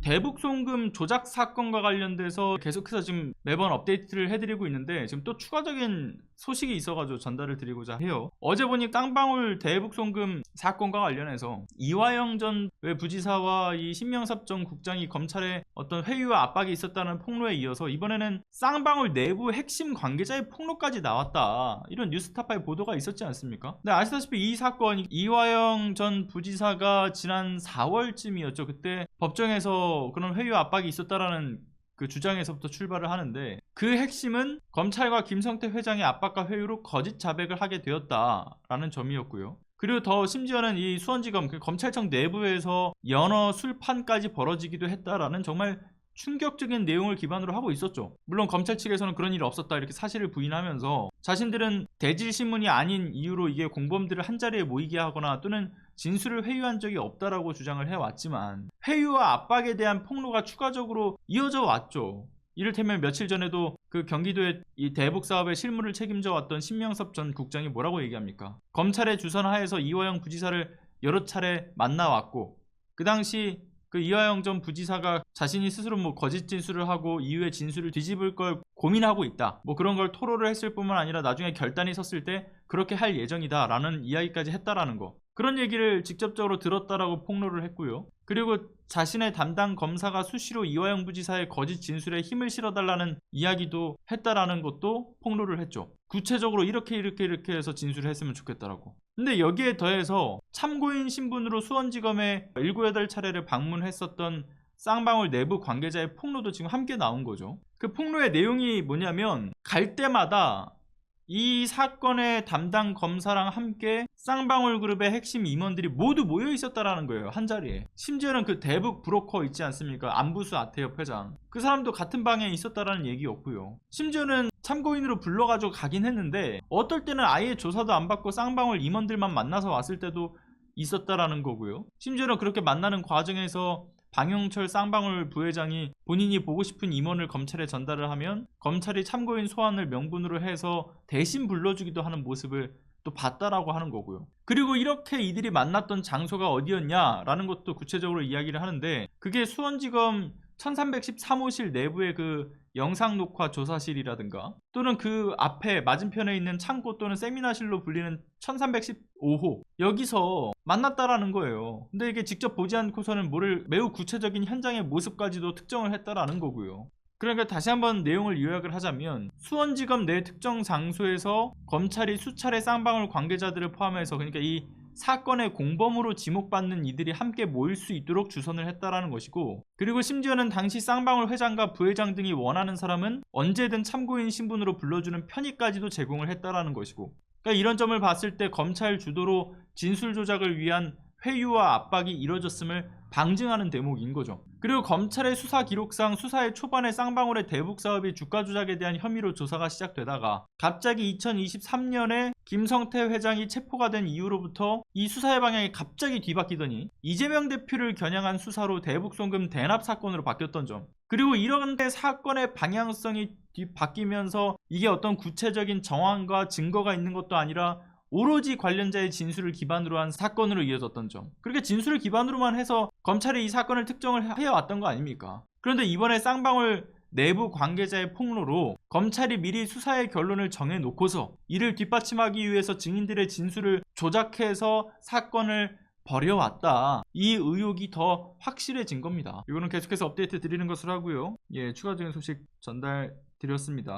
대북송금 조작 사건과 관련돼서 계속해서 지금 매번 업데이트를 해드리고 있는데, 지금 또 추가적인 소식이 있어가지고 전달을 드리고자 해요. 어제 보니 쌍방울 대북송금 사건과 관련해서 이화영 전 부지사와 이 신명섭 전 국장이 검찰에 어떤 회유와 압박이 있었다는 폭로에 이어서 이번에는 쌍방울 내부 핵심 관계자의 폭로까지 나왔다, 이런 뉴스타파의 보도가 있었지 않습니까? 근데 아시다시피 이 사건, 이화영 전 부지사가 지난 4월쯤이었죠. 그때 법정에서 그런 회유 압박이 있었다라는 그 주장에서부터 출발을 하는데, 그 핵심은 검찰과 김성태 회장의 압박과 회유로 거짓 자백을 하게 되었다라는 점이었고요. 그리고 더 심지어는 이 수원지검 그 검찰청 내부에서 연어 술판까지 벌어지기도 했다라는 정말 충격적인 내용을 기반으로 하고 있었죠. 물론 검찰 측에서는 그런 일이 없었다 이렇게 사실을 부인하면서, 자신들은 대질신문이 아닌 이유로 이게 공범들을 한자리에 모이게 하거나 또는 진술을 회유한 적이 없다라고 주장을 해왔지만, 회유와 압박에 대한 폭로가 추가적으로 이어져 왔죠. 이를테면 며칠 전에도 그 경기도의 이 대북 사업의 실무를 책임져 왔던 신명섭 전 국장이 뭐라고 얘기합니까? 검찰의 주선 하에서 이화영 부지사를 여러 차례 만나왔고, 그 당시 그 이화영 전 부지사가 자신이 스스로 뭐 거짓 진술을 하고 이후에 진술을 뒤집을 걸 고민하고 있다, 뭐 그런 걸 토로를 했을 뿐만 아니라 나중에 결단이 섰을 때 그렇게 할 예정이다 라는 이야기까지 했다라는 거, 그런 얘기를 직접적으로 들었다라고 폭로를 했고요. 그리고 자신의 담당 검사가 수시로 이화영 부지사의 거짓 진술에 힘을 실어달라는 이야기도 했다라는 것도 폭로를 했죠. 구체적으로 이렇게 해서 진술을 했으면 좋겠다라고. 근데 여기에 더해서 참고인 신분으로 수원지검에 7, 8차례를 방문했었던 쌍방울 내부 관계자의 폭로도 지금 함께 나온 거죠. 그 폭로의 내용이 뭐냐면, 갈 때마다 이 사건의 담당 검사랑 함께 쌍방울 그룹의 핵심 임원들이 모두 모여 있었다라는 거예요, 한자리에. 심지어는 그 대북 브로커 있지 않습니까? 안부수 아태협 회장, 그 사람도 같은 방에 있었다라는 얘기였고요. 심지어는 참고인으로 불러가지고 가긴 했는데, 어떨 때는 아예 조사도 안 받고 쌍방울 임원들만 만나서 왔을 때도 있었다라는 거고요. 심지어는 그렇게 만나는 과정에서 방용철 쌍방울 부회장이 본인이 보고 싶은 임원을 검찰에 전달을 하면 검찰이 참고인 소환을 명분으로 해서 대신 불러주기도 하는 모습을 또 봤다라고 하는 거고요. 그리고 이렇게 이들이 만났던 장소가 어디였냐라는 것도 구체적으로 이야기를 하는데, 그게 수원지검 1313호실 내부의 그 영상 녹화 조사실이라든가, 또는 그 앞에 맞은편에 있는 창고 또는 세미나실로 불리는 1315호, 여기서 만났다라는 거예요. 근데 이게 직접 보지 않고서는 모를 매우 구체적인 현장의 모습까지도 특정을 했다라는 거고요. 그러니까 다시 한번 내용을 요약을 하자면, 수원지검 내 특정 장소에서 검찰이 수차례 쌍방울 관계자들을 포함해서, 그러니까 이 사건의 공범으로 지목받는 이들이 함께 모일 수 있도록 주선을 했다라는 것이고, 그리고 심지어는 당시 쌍방울 회장과 부회장 등이 원하는 사람은 언제든 참고인 신분으로 불러주는 편의까지도 제공을 했다라는 것이고, 그러니까 이런 점을 봤을 때 검찰 주도로 진술 조작을 위한 회유와 압박이 이뤄졌음을 방증하는 대목인 거죠. 그리고 검찰의 수사 기록상 수사의 초반에 쌍방울의 대북 사업이 주가 조작에 대한 혐의로 조사가 시작되다가 갑자기 2023년에 김성태 회장이 체포가 된 이후로부터 이 수사의 방향이 갑자기 뒤바뀌더니 이재명 대표를 겨냥한 수사로 대북송금 대납 사건으로 바뀌었던 점, 그리고 이런 사건의 방향성이 바뀌면서 이게 어떤 구체적인 정황과 증거가 있는 것도 아니라 오로지 관련자의 진술을 기반으로 한 사건으로 이어졌던 점, 그렇게 진술을 기반으로만 해서 검찰이 이 사건을 특정을 해왔던 거 아닙니까? 그런데 이번에 쌍방울 내부 관계자의 폭로로 검찰이 미리 수사의 결론을 정해놓고서 이를 뒷받침하기 위해서 증인들의 진술을 조작해서 사건을 벌여왔다, 이 의혹이 더 확실해진 겁니다. 이거는 계속해서 업데이트 드리는 것으로 하고요. 추가적인 소식 전달 드렸습니다.